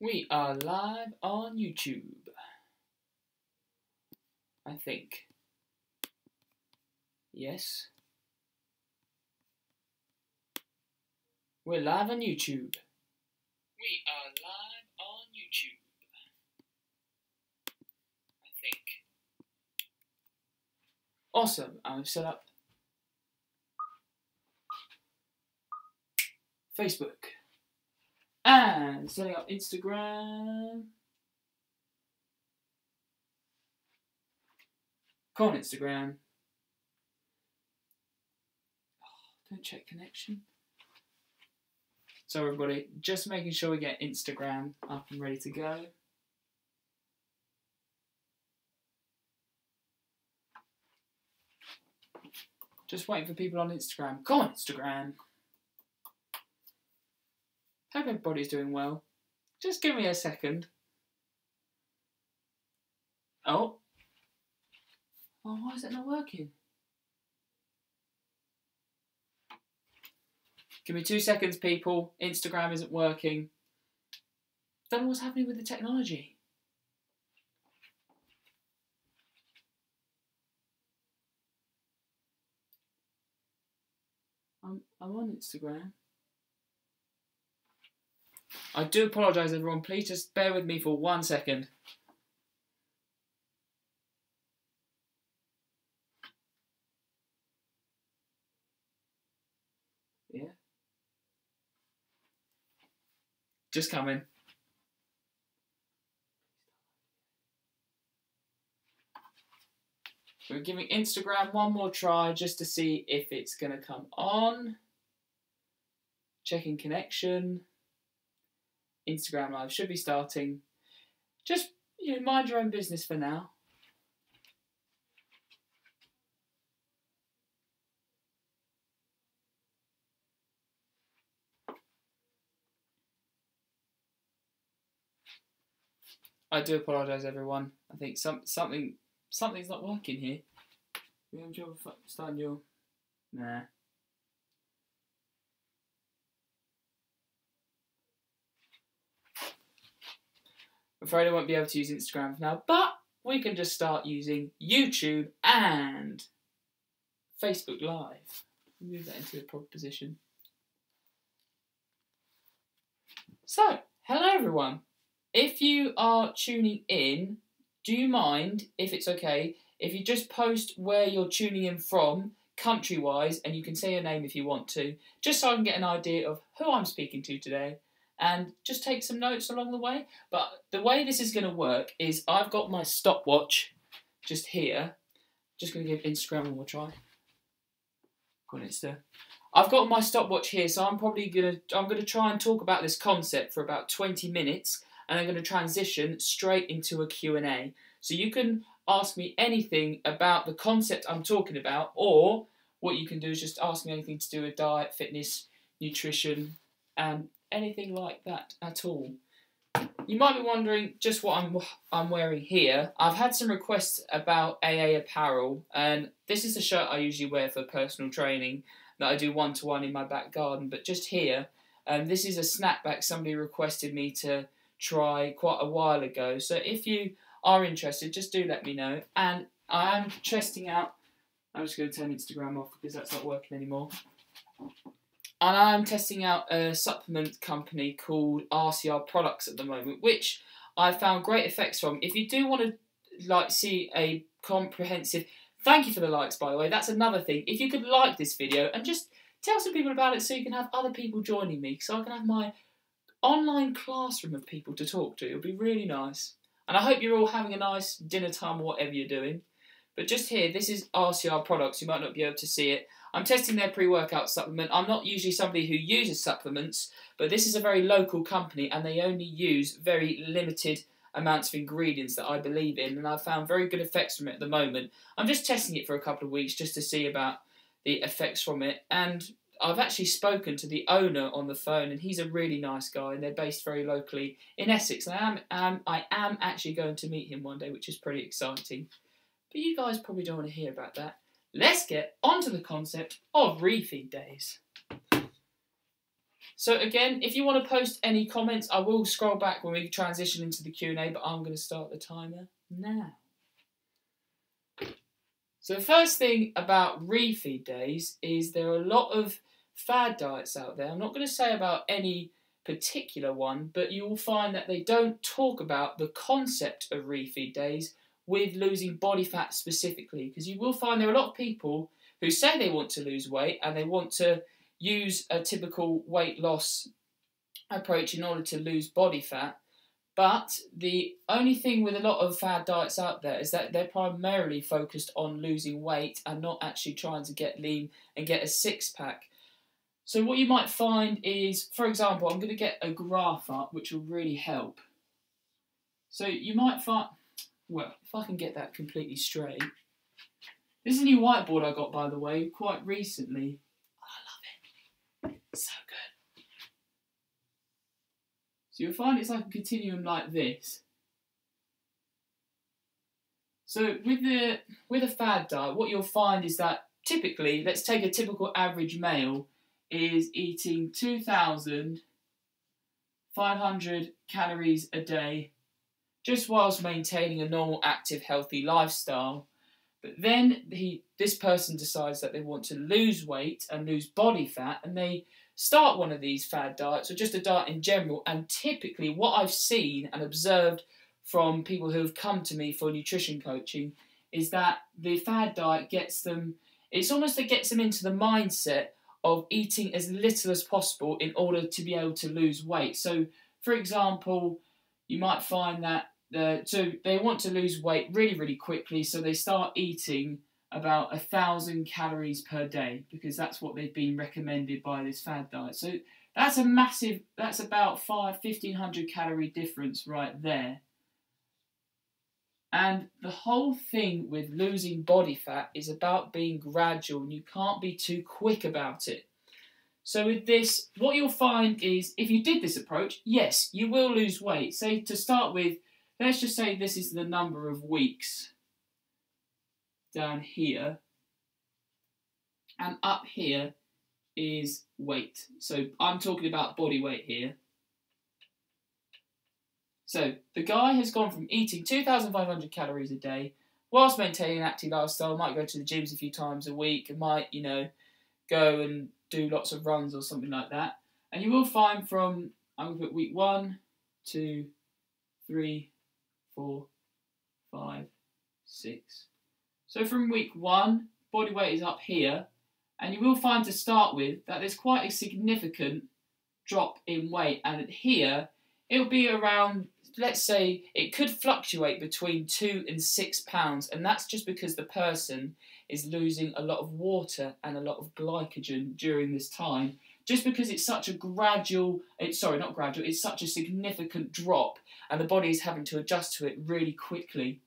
We are live on YouTube, I think. Yes. We're live on YouTube. We are live on YouTube, I think. Awesome. I've set up Facebook. And setting up Instagram. Come on, Instagram. Don't check connection. So everybody, just making sure we get Instagram up and ready to go. Just waiting for people on Instagram. Come on, Instagram. Hope everybody's doing well. Just give me a second. Oh, why is it not working? Give me 2 seconds, people. Instagram isn't working. Don't know what's happening with the technology. I'm on Instagram. I do apologise, everyone. Please just bear with me for 1 second. Yeah. Just coming. We're giving Instagram one more try just to see if it's going to come on. Checking connection. Instagram Live should be starting. Just, mind your own business for now. I do apologise, everyone. I think something's not working here. Starting your... Nah. I'm afraid I won't be able to use Instagram for now, but we can just start using YouTube and Facebook Live. Move that into the proper position. So, hello everyone. If you are tuning in, do you mind, if it's okay, if you just post where you're tuning in from, country-wise, and you can say your name if you want to, just so I can get an idea of who I'm speaking to today, and just take some notes along the way. But the way this is going to work is I've got my stopwatch just here. Just going to give Instagram one more try. Go on, Insta. I've got my stopwatch here, so I'm going to try and talk about this concept for about 20 minutes, and I'm going to transition straight into a Q&A. So you can ask me anything about the concept I'm talking about, or what you can do is just ask me anything to do with diet, fitness, nutrition, and anything like that at all. You might be wondering just what I'm wearing here. I've had some requests about AA apparel, and this is the shirt I usually wear for personal training that I do one-to-one in my back garden. But just here, this is a snapback somebody requested me to try quite a while ago. So if you are interested, just do let me know. And I am testing out... I'm just going to turn Instagram off because that's not working anymore. And I'm testing out a supplement company called RCR Products at the moment, which I found great effects from. If you do want to see a comprehensive... Thank you for the likes, by the way. That's another thing. If you could like this video and just tell some people about it so you can have other people joining me, so I can have my online classroom of people to talk to. It'll be really nice. And I hope you're all having a nice dinner time or whatever you're doing. But just here, this is RCR Products. You might not be able to see it. I'm testing their pre-workout supplement. I'm not usually somebody who uses supplements, but this is a very local company and they only use very limited amounts of ingredients that I believe in, and I've found very good effects from it at the moment. I'm just testing it for a couple of weeks just to see about the effects from it, and I've actually spoken to the owner on the phone, and he's a really nice guy, and they're based very locally in Essex. And I am actually going to meet him one day, which is pretty exciting. But you guys probably don't want to hear about that. Let's get onto the concept of refeed days. So again, if you want to post any comments, I will scroll back when we transition into the Q&A, but I'm going to start the timer now. So the first thing about refeed days is there are a lot of fad diets out there. I'm not going to say about any particular one, but you will find that they don't talk about the concept of refeed days with losing body fat specifically, because you will find there are a lot of people who say they want to lose weight and they want to use a typical weight loss approach in order to lose body fat. But the only thing with a lot of fad diets out there is that they're primarily focused on losing weight and not actually trying to get lean and get a six-pack. So what you might find is, for example, I'm going to get a graph up which will really help. So you might find, well, if I can get that completely straight. This is a new whiteboard I got, by the way, quite recently. I love it. It's so good. So you'll find it's like a continuum like this. So with a fad diet, what you'll find is that typically, let's take a typical average male is eating 2,500 calories a day, just whilst maintaining a normal, active, healthy lifestyle. But then this person decides that they want to lose weight and lose body fat, and they start one of these fad diets or just a diet in general. And typically what I've seen and observed from people who have come to me for nutrition coaching is that the fad diet gets them, it's almost that gets them into the mindset of eating as little as possible in order to be able to lose weight. So for example, you might find that so they want to lose weight really, really quickly, so they start eating about 1,000 calories per day because that's what they've been recommended by this fad diet. So that's a massive, that's about 1,500 calorie difference right there. And the whole thing with losing body fat is about being gradual, and you can't be too quick about it. So with this, what you'll find is if you did this approach, yes, you will lose weight. Say to start with, let's just say this is the number of weeks down here, and up here is weight. So I'm talking about body weight here. So the guy has gone from eating 2,500 calories a day whilst maintaining an active lifestyle, might go to the gyms a few times a week, and might, you know, go and do lots of runs or something like that. And you will find from, I'm going to put week 1, 2, 3, 4, 5, 6. So from week 1, body weight is up here, and you will find to start with that there's quite a significant drop in weight, and here it'll be around, let's say, it could fluctuate between 2 and 6 pounds, and that's just because the person is losing a lot of water and a lot of glycogen during this time, just because it's such a it's such a significant drop, and the body is having to adjust to it really quickly.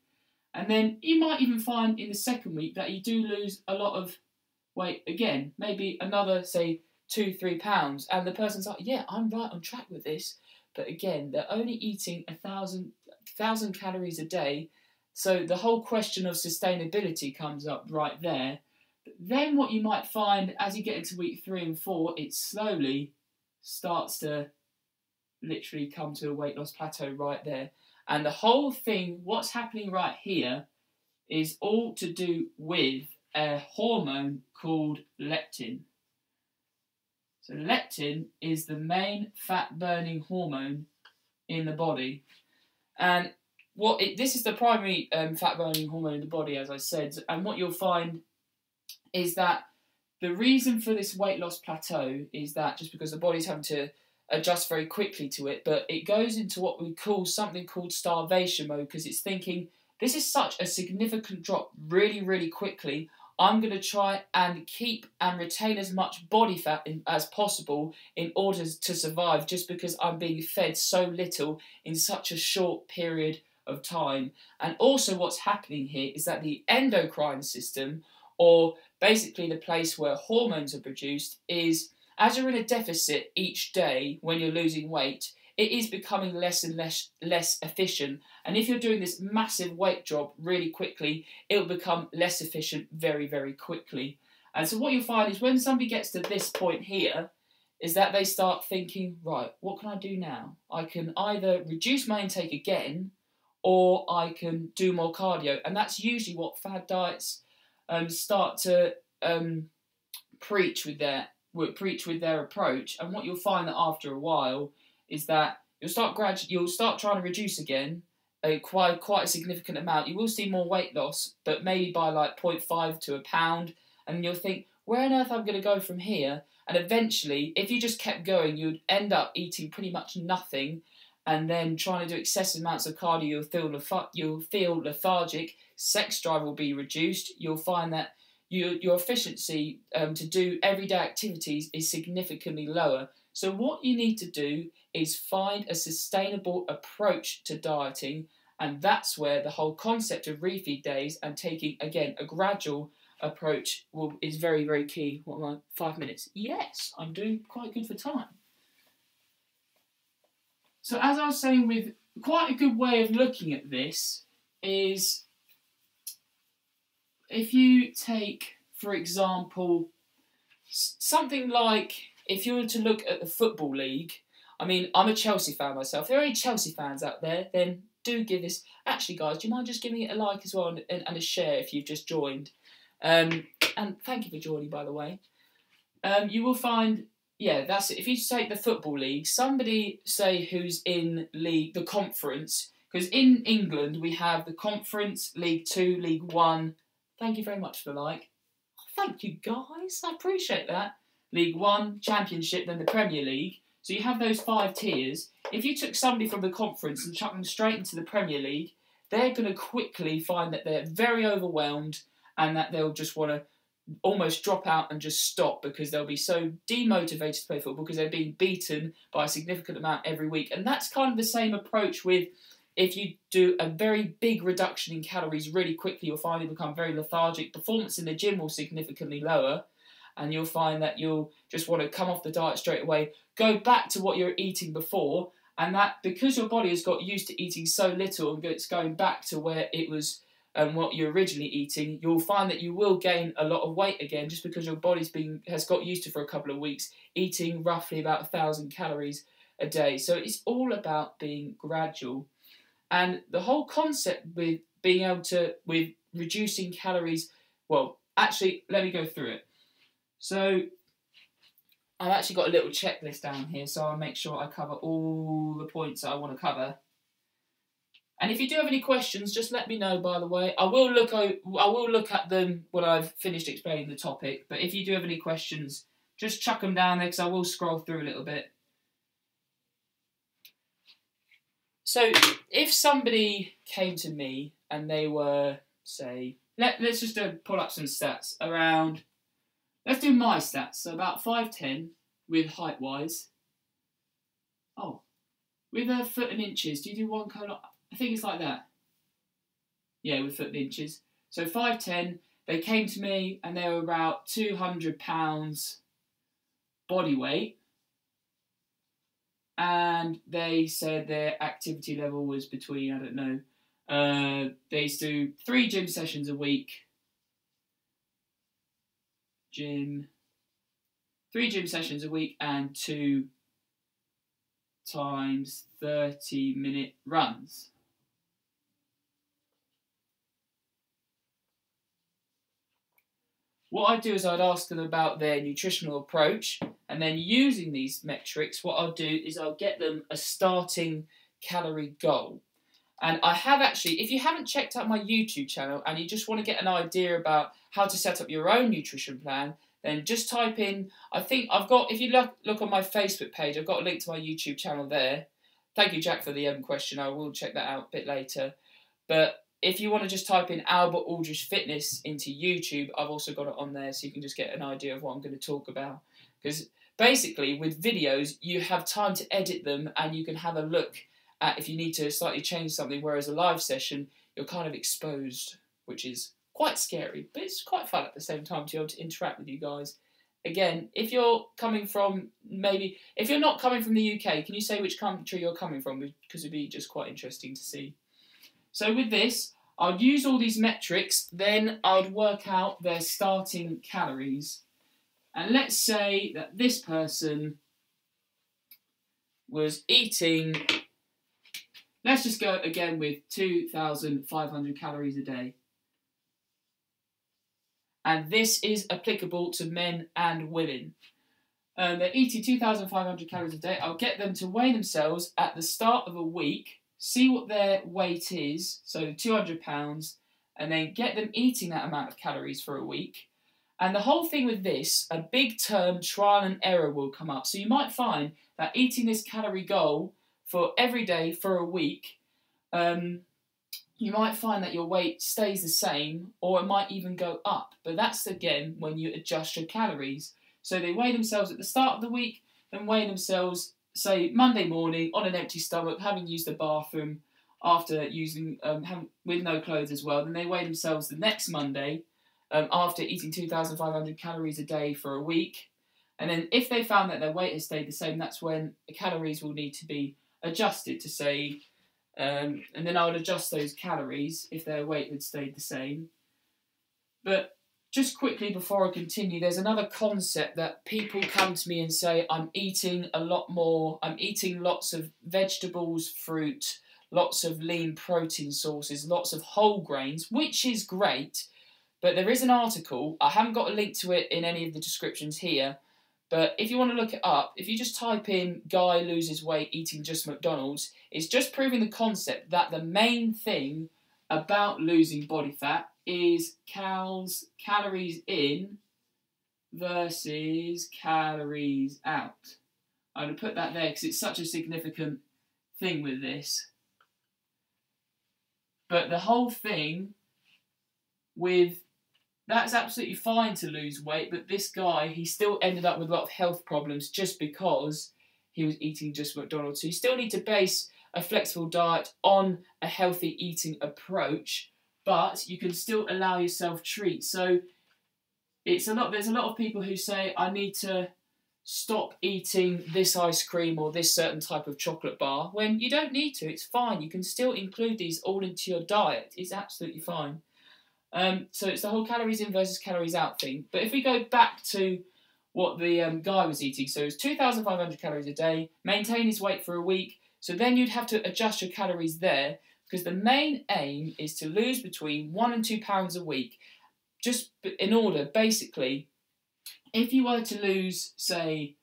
And then you might even find in the second week that you do lose a lot of weight again, maybe another, say, 2-3 pounds, and the person's like, yeah, I'm right on track with this. But again, they're only eating 1,000 calories a day, so the whole question of sustainability comes up right there. But then what you might find as you get into week 3 and 4, it slowly starts to literally come to a weight loss plateau right there. And the whole thing, what's happening right here, is all to do with a hormone called leptin. So leptin is the main fat-burning hormone in the body. And this is the primary fat-burning hormone in the body, as I said. And what you'll find is that the reason for this weight loss plateau is that just because the body's having to adjust very quickly to it, but it goes into what we call something called starvation mode, because it's thinking, this is such a significant drop really, really quickly. I'm going to try and keep and retain as much body fat as possible in order to survive, just because I'm being fed so little in such a short period of time. And also what's happening here is that the endocrine system, or basically the place where hormones are produced, is, as you're in a deficit each day when you're losing weight, it is becoming less and less efficient. And if you're doing this massive weight drop really quickly, it will become less efficient very, very quickly. And so what you'll find is when somebody gets to this point here, is that they start thinking, right, what can I do now? I can either reduce my intake again, or I can do more cardio. And that's usually what fad diets start to preach with their approach. And what you'll find that after a while is that you'll start trying to reduce again, quite a significant amount. You will see more weight loss, but maybe by like 0.5 to a pound, and you'll think, where on earth am I going to go from here? And eventually, if you just kept going, you'd end up eating pretty much nothing, and then trying to do excessive amounts of cardio. You'll feel lethargic. Sex drive will be reduced. You'll find that your efficiency to do everyday activities is significantly lower. So what you need to do is find a sustainable approach to dieting, and that's where the whole concept of refeed days and taking, again, a gradual approach is very, very key. What am I, 5 minutes? Yes, I'm doing quite good for time. So as I was saying, with quite a good way of looking at this is if you take, for example, something like, if you were to look at the Football League, I mean, I'm a Chelsea fan myself. If there are any Chelsea fans out there, then do give this. Actually, guys, do you mind just giving it a like as well and a share if you've just joined? And thank you for joining, by the way. You will find, yeah, that's it. If you take the Football League, somebody say who's in the conference, because in England we have the Conference, League 2, League 1. Thank you very much for the like. Oh, thank you, guys. I appreciate that. League 1, Championship, then the Premier League. So you have those 5 tiers. If you took somebody from the conference and chucked them straight into the Premier League, they're going to quickly find that they're very overwhelmed and that they'll just want to almost drop out and just stop because they'll be so demotivated to play football because they're being beaten by a significant amount every week. And that's kind of the same approach with, if you do a very big reduction in calories really quickly, you'll find you become very lethargic. Performance in the gym will significantly lower, and you'll find that you'll just want to come off the diet straight away, go back to what you're eating before, and that because your body has got used to eating so little and it's going back to where it was what you're originally eating, you'll find that you will gain a lot of weight again just because your body's has got used to, for a couple of weeks, eating roughly about 1,000 calories a day. So it's all about being gradual. And the whole concept with being able to, with reducing calories, well, actually, let me go through it. So I've actually got a little checklist down here, so I'll make sure I cover all the points that I want to cover. And if you do have any questions, just let me know, by the way. I will look at them when I've finished explaining the topic, but if you do have any questions, just chuck them down there because I will scroll through a little bit. So if somebody came to me and they were, say, let's just pull up some stats around, let's do my stats, so about 5'10", with height-wise. Oh, with a foot and inches, do you do one colon? I think it's like that. Yeah, with foot and inches. So 5'10", they came to me and they were about 200 pounds body weight. And they said their activity level was between, I don't know, they used to do 3 gym sessions a week. 3 gym sessions a week and 2 times 30-minute runs. What I'd do is I'd ask them about their nutritional approach, and then using these metrics, what I'll do is I'll get them a starting calorie goal. And I have actually, if you haven't checked out my YouTube channel and you just want to get an idea about how to set up your own nutrition plan, then just type in, I think I've got, if you look on my Facebook page, I've got a link to my YouTube channel there. Thank you, Jack, for the question. I will check that out a bit later. But if you want to just type in Albert Aldridge Fitness into YouTube, I've also got it on there so you can just get an idea of what I'm going to talk about. Because basically, with videos, you have time to edit them and you can have a look at if you need to slightly change something, whereas a live session, you're kind of exposed, which is quite scary, but it's quite fun at the same time to be able to interact with you guys. Again, if you're coming from, if you're not coming from the UK, can you say which country you're coming from? Because it'd be just quite interesting to see. So with this, I'd use all these metrics, then I'd work out their starting calories. And let's say that this person was eating, let's just go again with 2,500 calories a day. And this is applicable to men and women. They're eating 2,500 calories a day. I'll get them to weigh themselves at the start of a week, see what their weight is, so 200 pounds, and then get them eating that amount of calories for a week. And the whole thing with this, a big term trial and error will come up. So you might find that eating this calorie goal for every day for a week, you might find that your weight stays the same, or it might even go up. But that's, again, when you adjust your calories. So they weigh themselves at the start of the week, then weigh themselves, say, Monday morning on an empty stomach, having used the bathroom after using, with no clothes as well. Then they weigh themselves the next Monday after eating 2,500 calories a day for a week. And then if they found that their weight has stayed the same, that's when the calories will need to be adjusted to say, and then I would adjust those calories if their weight had stayed the same. But just quickly before I continue, there's another concept that people come to me and say, I'm eating a lot more, I'm eating lots of vegetables, fruit, lots of lean protein sources, lots of whole grains, which is great. But there is an article, I haven't got a link to it in any of the descriptions here, but if you want to look it up, if you just type in guy loses weight eating just McDonald's, it's just proving the concept that the main thing about losing body fat is calories in versus calories out. I'm going to put that there because it's such a significant thing with this. But the whole thing with, that's absolutely fine to lose weight, but this guy, he still ended up with a lot of health problems just because he was eating just McDonald's. So you still need to base a flexible diet on a healthy eating approach, but you can still allow yourself treats. So there's a lot of people who say, I need to stop eating this ice cream or this certain type of chocolate bar, when you don't need to. It's fine. You can still include these all into your diet. It's absolutely fine. So it's the whole calories in versus calories out thing. But if we go back to what the guy was eating, so it's 2,500 calories a day, maintain his weight for a week, so then you'd have to adjust your calories there, because the main aim is to lose between 1 and 2 pounds a week. Just in order, basically, if you were to lose, say,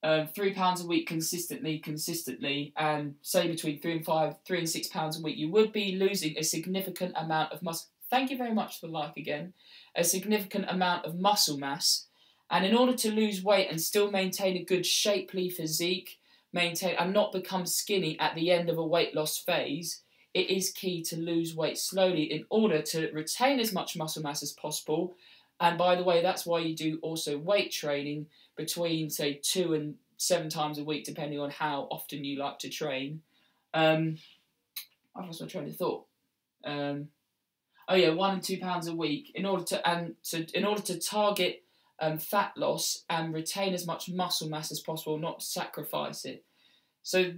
3 pounds a week consistently, and say between 3 and 6 pounds a week, you would be losing a significant amount of muscle. Thank you very much for the like again. A significant amount of muscle mass. And in order to lose weight and still maintain a good shapely physique, and not become skinny at the end of a weight loss phase, it is key to lose weight slowly in order to retain as much muscle mass as possible. And by the way, that's why you do also weight training between, say, 2 and 7 times a week, depending on how often you like to train. I've lost my train of thought. 1 and 2 pounds a week in order to target fat loss and retain as much muscle mass as possible, not sacrifice it. So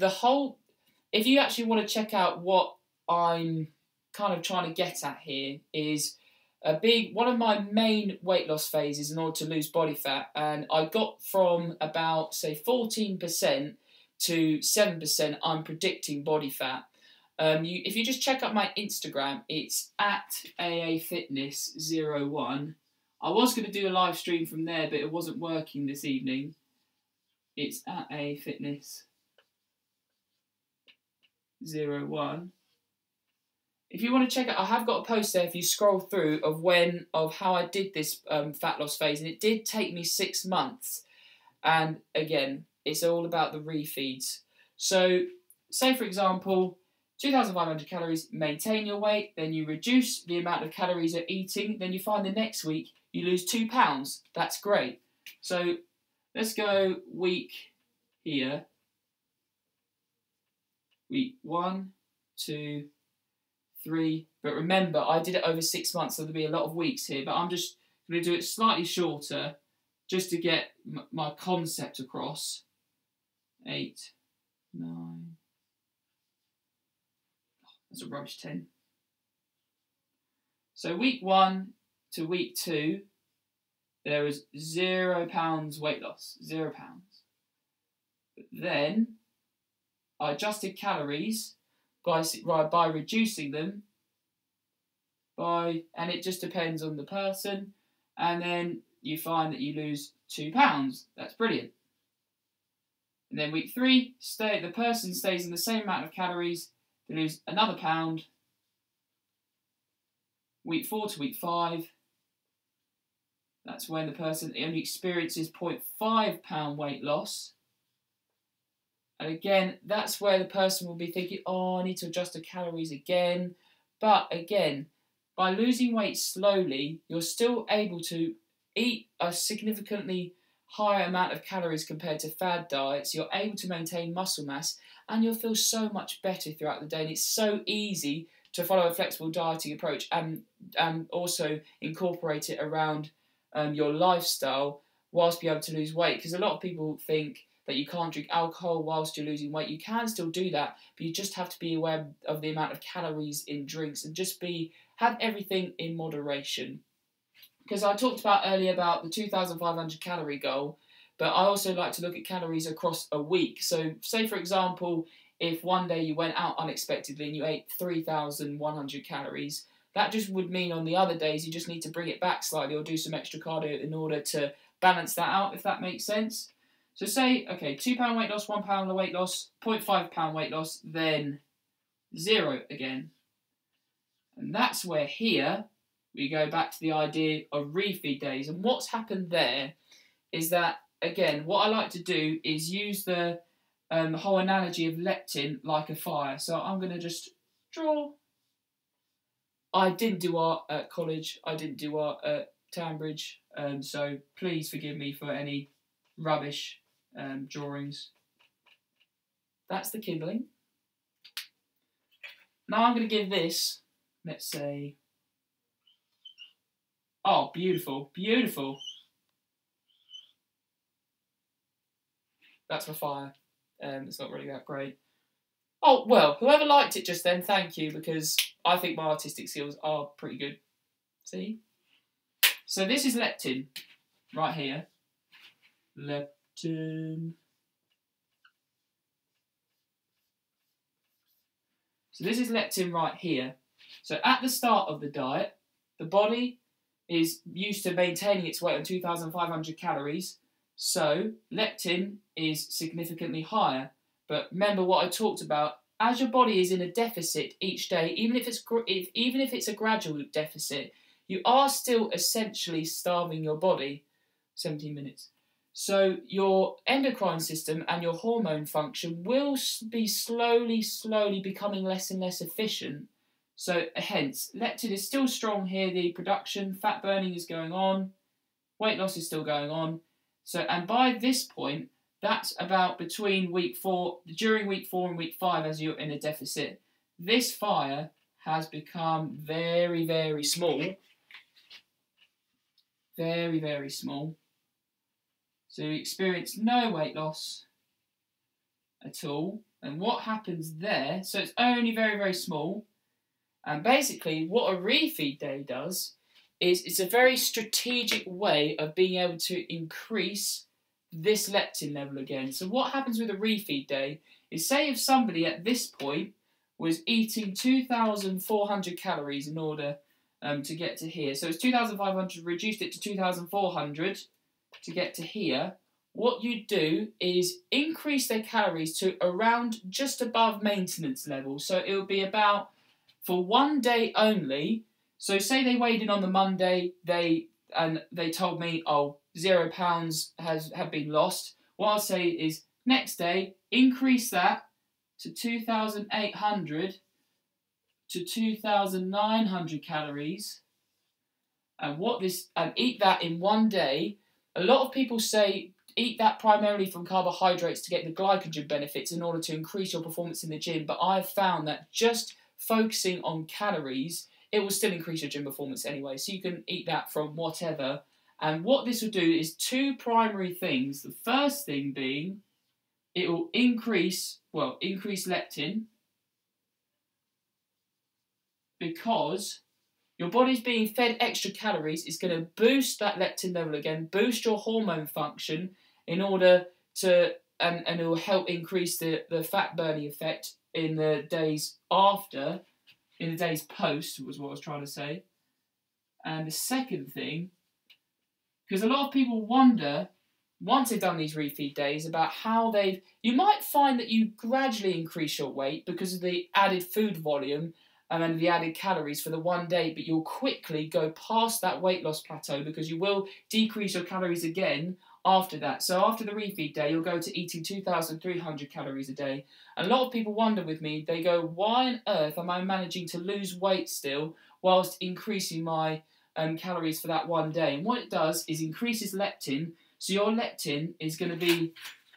if you actually want to check out what I'm kind of trying to get at here, is one of my main weight loss phases in order to lose body fat, and I got from about, say, 14% to 7% I'm predicting body fat. If you just check out my Instagram, it's at AAFitness01. I was going to do a live stream from there, but it wasn't working this evening. It's at AAFitness01. If you want to check it, I have got a post there if you scroll through of how I did this fat loss phase, and it did take me 6 months. And again, it's all about the refeeds. So, say for example, 2,500 calories, maintain your weight, then you reduce the amount of calories you're eating, then you find the next week you lose 2 pounds. That's great. So let's go week here. Week 1, 2, 3. But remember, I did it over 6 months, so there'll be a lot of weeks here, but I'm just going to do it slightly shorter just to get my concept across. 8, 9. That's a rubbish 10. So week 1 to week 2, there was 0 pounds weight loss, 0 pounds. But then I adjusted calories by reducing them and it just depends on the person, and then you find that you lose 2 pounds. That's brilliant. And then week 3, the person stays in the same amount of calories, they lose another pound. Week 4 to week 5, that's when the person only experiences 0.5 pound weight loss. And again, that's where the person will be thinking, oh, I need to adjust the calories again. But again, by losing weight slowly, you're still able to eat a significantly higher amount of calories compared to fad diets. You're able to maintain muscle mass and you'll feel so much better throughout the day. And it's so easy to follow a flexible dieting approach and also incorporate it around your lifestyle whilst being able to lose weight. Because a lot of people think that you can't drink alcohol whilst you're losing weight. You can still do that, but you just have to be aware of the amount of calories in drinks and just have everything in moderation. Because I talked about earlier about the 2,500 calorie goal, but I also like to look at calories across a week. So say, for example, if one day you went out unexpectedly and you ate 3,100 calories, that just would mean on the other days you just need to bring it back slightly or do some extra cardio in order to balance that out, if that makes sense. So say, okay, 2 pound weight loss, 1 pound weight loss, 0.5 pound weight loss, then 0 again. And that's where here we go back to the idea of refeed days. And what's happened there is that, again, what I like to do is use the whole analogy of leptin like a fire. So I'm going to just draw. I didn't do art at college. I didn't do art at Tambridge. So please forgive me for any rubbish drawings. That's the kindling. Now I'm going to give this, let's say, oh, beautiful, beautiful. That's my fire. It's not really that great. Oh, well, whoever liked it just then, thank you, because I think my artistic skills are pretty good. See? So this is leptin, right here. Leptin. So this is leptin right here. So at the start of the diet, the body is used to maintaining its weight on 2,500 calories. So leptin is significantly higher. But remember what I talked about. As your body is in a deficit each day, even if it's a gradual deficit, you are still essentially starving your body. 17 minutes. So your endocrine system and your hormone function will be slowly becoming less and less efficient. So hence, leptin is still strong here, the production, fat burning is going on, weight loss is still going on. So, and by this point, that's about during week 4 and week 5 as you're in a deficit. This fire has become very, very small. Very, very small. So you experience no weight loss at all. And what happens there, so it's only very, very small. And basically what a refeed day does is it's a very strategic way of being able to increase this leptin level again. So what happens with a refeed day is, say if somebody at this point was eating 2,400 calories in order to get to here. So it's 2,500, reduced it to 2,400 to get to here. What you do is increase their calories to around just above maintenance level. So it will be about, for one day only, so say they weighed in on the Monday, they told me, oh, 0 pounds have been lost. What I'll say is, next day, increase that to 2,800 to 2,900 calories, and eat that in one day. A lot of people say eat that primarily from carbohydrates to get the glycogen benefits in order to increase your performance in the gym, but I've found that just focusing on calories, it will still increase your gym performance anyway, so you can eat that from whatever. And what this will do is 2 primary things. The first thing being, it will increase leptin, because your body's being fed extra calories is going to boost that leptin level again, boost your hormone function in order to and it will help increase the fat burning effect in the days after, in the days post, was what I was trying to say. And the second thing, because a lot of people wonder, once they've done these refeed days, about how you might find that you gradually increase your weight because of the added food volume and the added calories for the one day, but you'll quickly go past that weight loss plateau because you will decrease your calories again after that. So after the refeed day, you'll go to eating 2,300 calories a day. And a lot of people wonder with me, they go, why on earth am I managing to lose weight still whilst increasing my calories for that one day? And what it does is increases leptin. So your leptin is going to be,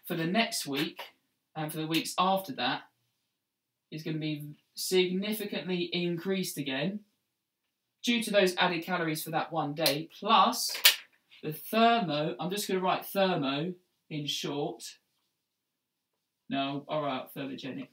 for the next week and for the weeks after that, is going to be significantly increased again due to those added calories for that one day, plus the thermo, I'm just going to write thermo in short. No, all right, thermogenic.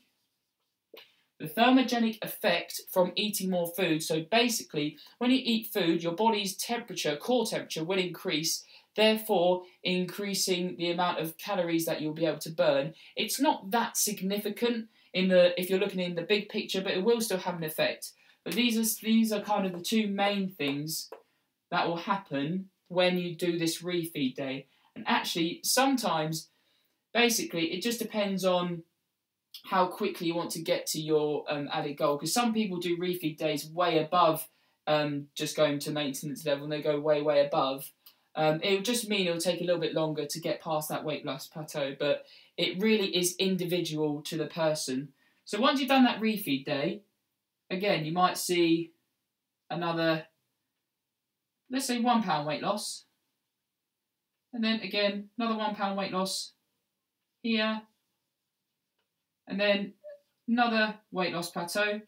The thermogenic effect from eating more food. So basically, when you eat food, your body's temperature, core temperature, will increase, therefore increasing the amount of calories that you'll be able to burn. It's not that significant if you're looking in the big picture, but it will still have an effect. But these are kind of the two main things that will happen when you do this refeed day. And actually, sometimes, basically, it just depends on how quickly you want to get to your added goal. Because some people do refeed days way above just going to maintenance level, and they go way, way above. It will just mean it will take a little bit longer to get past that weight loss plateau, but it really is individual to the person. So once you've done that refeed day, again, you might see another, let's say, £1 weight loss. And then again, another £1 weight loss here. And then another weight loss plateau.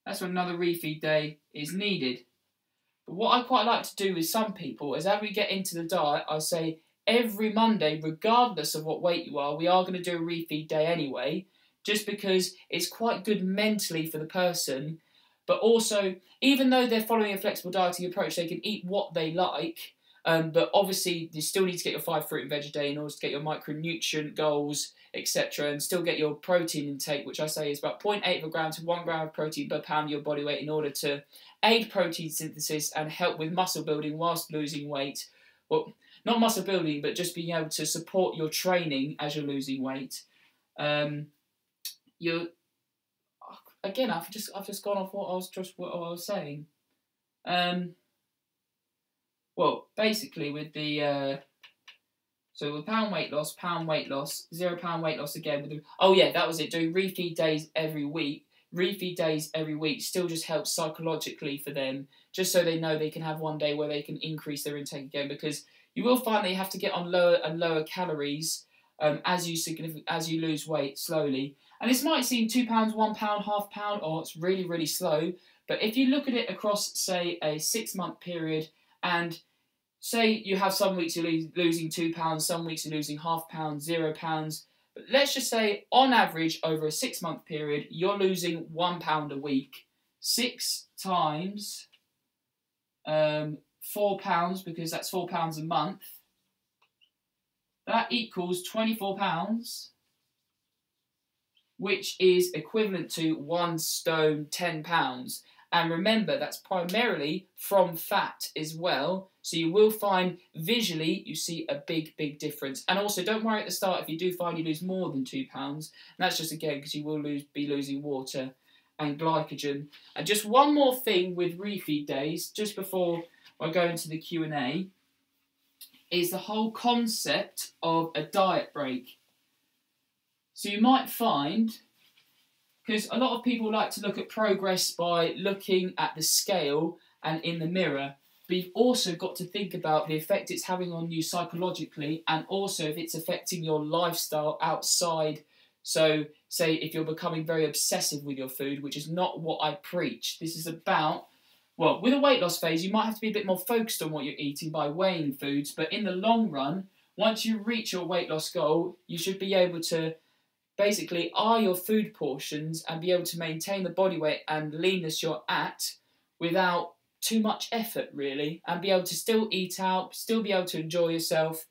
That's when another refeed day is needed. But what I quite like to do with some people is, as we get into the diet, I say every Monday, regardless of what weight you are, we are going to do a refeed day anyway, just because it's quite good mentally for the person. But also, even though they're following a flexible dieting approach, they can eat what they like. But obviously, you still need to get your 5 fruit and veg a day in order to get your micronutrient goals, etc., and still get your protein intake, which I say is about 0.8 of a gram to 1 gram of protein per pound of your body weight, in order to aid protein synthesis and help with muscle building whilst losing weight. Well, not muscle building, but just being able to support your training as you're losing weight. Again, I've just gone off what I was saying. Well, basically with the so with pound weight loss, £0 weight loss again. That was it. Doing refeed days every week. Refeed days every week still just helps psychologically for them, just so they know they can have one day where they can increase their intake again, because you will find that you have to get on lower and lower calories as you lose weight slowly. And this might seem £2, £1, half pound, or it's really, really slow. But if you look at it across, say, a 6-month period, and say you have some weeks you're losing £2, some weeks you're losing £0.5, £0. But let's just say, on average, over a 6-month period, you're losing £1 a week. 6 times £4, because that's £4 a month. That equals £24, which is equivalent to 1 stone, £10. And remember, that's primarily from fat as well. So you will find visually, you see a big, big difference. And also, don't worry at the start if you do find you lose more than £2. And that's just, again, because you will be losing water and glycogen. And just one more thing with refeed days, just before I go into the Q&A, is the whole concept of a diet break. So you might find, because a lot of people like to look at progress by looking at the scale and in the mirror, but you've also got to think about the effect it's having on you psychologically, and also if it's affecting your lifestyle outside. So, say if you're becoming very obsessive with your food, which is not what I preach. This is about, well, with a weight loss phase, you might have to be a bit more focused on what you're eating by weighing foods, but in the long run, once you reach your weight loss goal, you should be able to basically eye your food portions and be able to maintain the body weight and leanness you're at without too much effort, really, and be able to still eat out, still be able to enjoy yourself,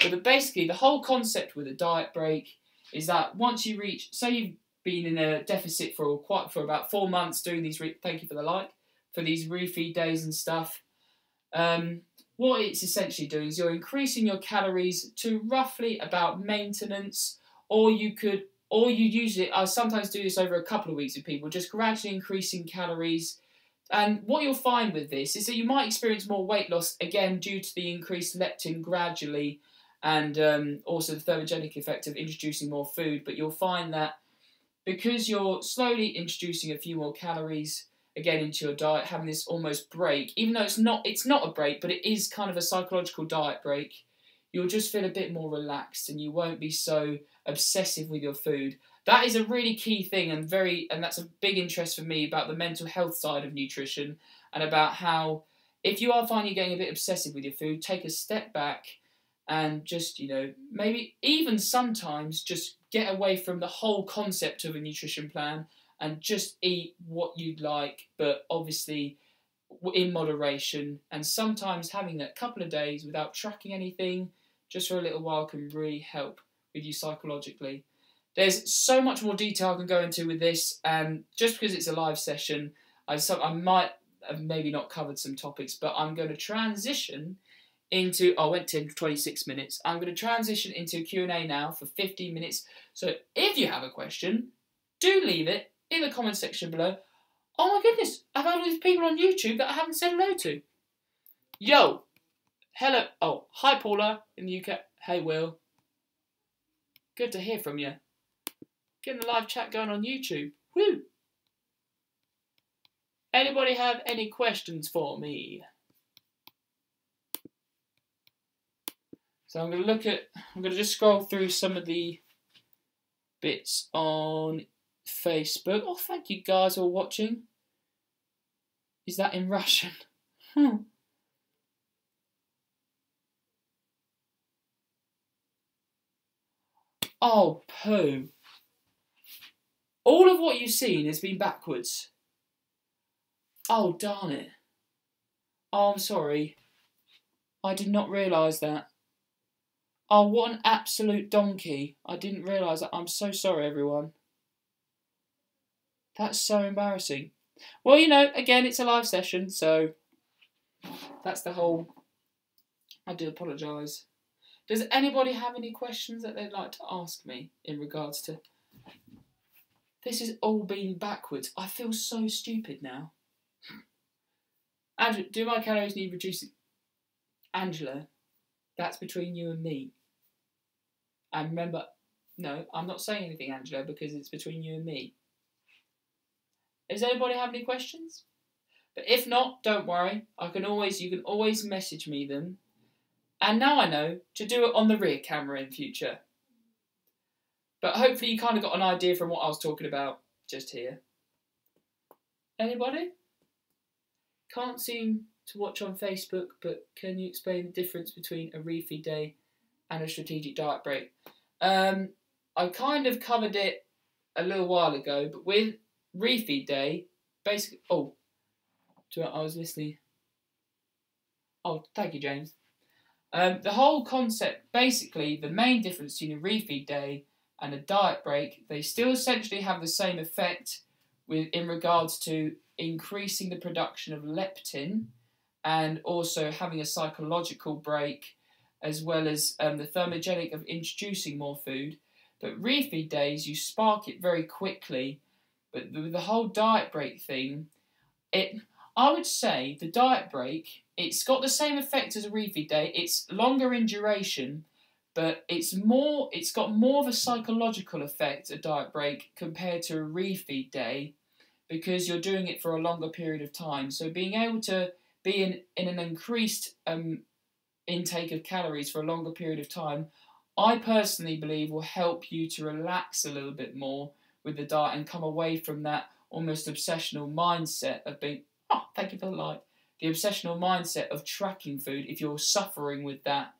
But basically, the whole concept with a diet break is that once you reach, say you've been in a deficit for about 4 months doing these, thank you for the like, for these refeed days and stuff, what it's essentially doing is you're increasing your calories to roughly about maintenance, or you use it, I sometimes do this over a couple of weeks with people, just gradually increasing calories. And what you'll find with this is that you might experience more weight loss, again, due to the increased leptin gradually, and also the thermogenic effect of introducing more food. But you'll find that because you're slowly introducing a few more calories again into your diet, having this almost break, even though it's not a break, but it is kind of a psychological diet break, you'll just feel a bit more relaxed and you won't be so obsessive with your food. That is a really key thing, and that's a big interest for me about the mental health side of nutrition, and about how if you are finding you're getting a bit obsessive with your food, take a step back and just, maybe even sometimes just get away from the whole concept of a nutrition plan and just eat what you'd like, but obviously in moderation. And sometimes having that couple of days without tracking anything just for a little while can really help with you psychologically. There's so much more detail I can go into with this, and just because it's a live session, I might have maybe not covered some topics, but I'm going to transition into, I went 26 minutes, I'm going to transition into a Q&A now for 15 minutes. So if you have a question, do leave it in the comment section below. Oh my goodness, I've had all these people on YouTube that I haven't said hello to. Yo, hello, oh, hi Paula in the UK, hey Will. Good to hear from you. Getting a live chat going on YouTube. Woo! Anybody have any questions for me? So I'm going to just scroll through some of the bits on Facebook. Oh, thank you guys for watching. Is that in Russian? Oh, poo. All of what you've seen has been backwards. Oh, darn it. Oh, I'm sorry. I did not realise that. Oh, what an absolute donkey. I didn't realise that. I'm so sorry, everyone. That's so embarrassing. Well, again, it's a live session, so that's the whole... I do apologise. Does anybody have any questions that they'd like to ask me in regards to... This has all been backwards. I feel so stupid now. Angela, do my calories need reducing? Angela, that's between you and me. And remember, no, I'm not saying anything, Angela, because it's between you and me. Does anybody have any questions? But if not, don't worry. You can always message me them. And now I know to do it on the rear camera in future. But hopefully you kind of got an idea from what I was talking about just here. Anybody? Can't seem to watch on Facebook, but can you explain the difference between a refeed day and a strategic diet break? I kind of covered it a little while ago, but with refeed day, basically... Oh, I was listening. Oh, thank you, James. The whole concept, basically, the main difference between a refeed day and a diet break, they still essentially have the same effect in regards to increasing the production of leptin and also having a psychological break, as well as the thermogenic of introducing more food. But refeed days, you spark it very quickly. But the whole diet break thing, I would say the diet break, it's got the same effect as a refeed day. It's longer in duration, but it's got more of a psychological effect, a diet break, compared to a refeed day, because you're doing it for a longer period of time. So being able to be in an increased intake of calories for a longer period of time, I personally believe will help you to relax a little bit more with the diet and come away from that almost obsessional mindset of being... Oh, thank you for the like. The obsessional mindset of tracking food if you're suffering with that.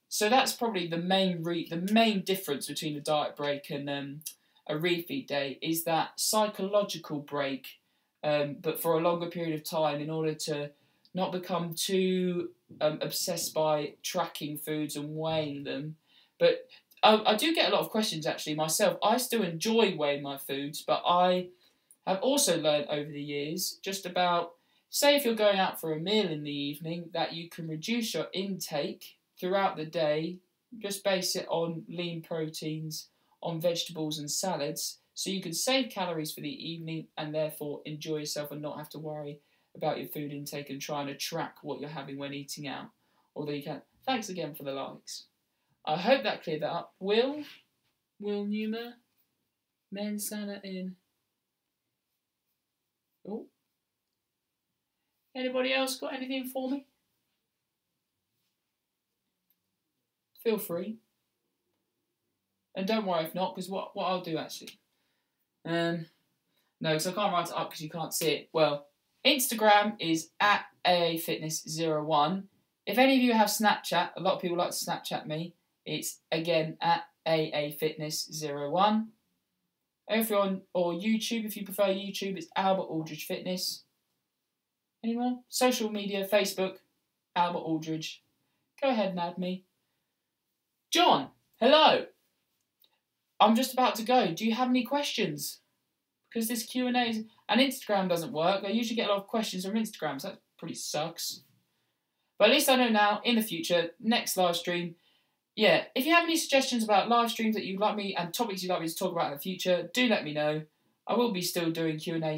So that's probably the main difference between a diet break and a refeed day, is that psychological break, but for a longer period of time, in order to not become too obsessed by tracking foods and weighing them. But I do get a lot of questions actually myself. I still enjoy weighing my foods, but I have also learned over the years just about, say if you're going out for a meal in the evening, that you can reduce your intake throughout the day, just base it on lean proteins, on vegetables and salads, so you can save calories for the evening and therefore enjoy yourself and not have to worry about your food intake and trying to track what you're having when eating out. Although you can. Thanks again for the likes. I hope that cleared that up. Will Numa, Mensana in. Oh. Anybody else got anything for me? Feel free. And don't worry if not, because what I'll do actually. No, because I can't write it up because you can't see it. Well, Instagram is at AAFitness01. If any of you have Snapchat, a lot of people like to Snapchat me. It's again at AAFitness01. If you're on or YouTube, if you prefer YouTube, it's Albert Aldridge Fitness. Any more? Social media, Facebook, Albert Aldridge. Go ahead and add me. John, hello. I'm just about to go. Do you have any questions? Because this Q&A is... And Instagram doesn't work. I usually get a lot of questions from Instagram, so that pretty sucks. But at least I know now, in the future, next live stream. Yeah, if you have any suggestions about live streams that you'd like me and topics you'd like me to talk about in the future, do let me know. I will be still doing Q&A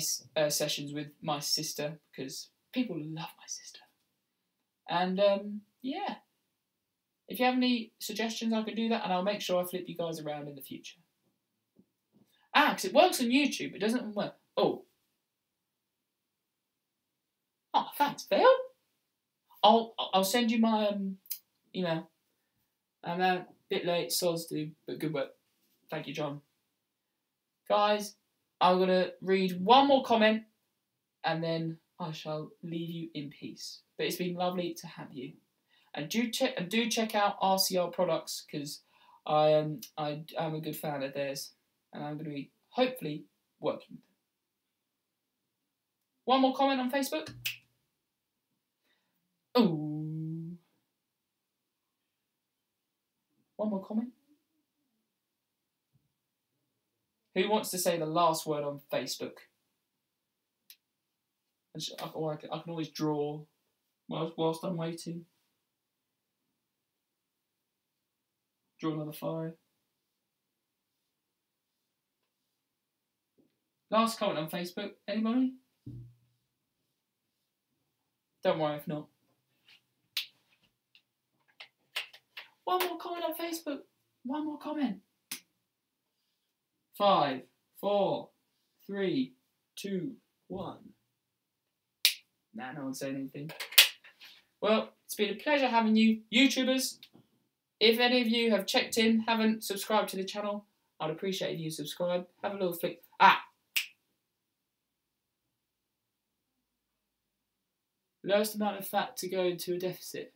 sessions with my sister because people love my sister. And yeah, if you have any suggestions, I can do that and I'll make sure I flip you guys around in the future. Because it works on YouTube, it doesn't work. Oh, thanks, Phil. I'll send you my email. I'm a bit late, soz do, but good work. Thank you, John. Guys, I'm going to read one more comment and then I shall leave you in peace. But it's been lovely to have you. And do check out RCL products because I am a good fan of theirs. And I'm going to be, hopefully, working with them. One more comment on Facebook. Ooh. One more comment. Who wants to say the last word on Facebook? Or I can always draw whilst I'm waiting. Draw another 5. Last comment on Facebook. Anybody? Don't worry if not. One more comment on Facebook. One more comment. 5, 4, 3, 2, 1. Nah, no one's saying anything. Well, it's been a pleasure having you, YouTubers. If any of you have checked in, haven't subscribed to the channel, I'd appreciate if you subscribe. Have a little flick. Lowest amount of fat to go into a deficit.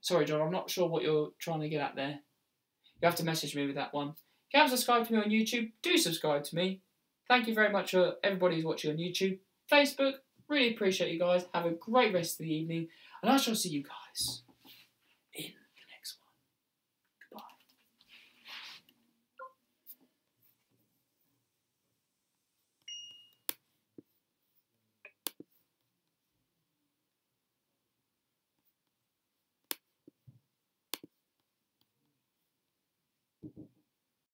Sorry, John, I'm not sure what you're trying to get at there. You have to message me with that one. If you haven't subscribed to me on YouTube, do subscribe to me. Thank you very much for everybody who's watching on YouTube. Facebook, really appreciate you guys. Have a great rest of the evening, and I shall see you guys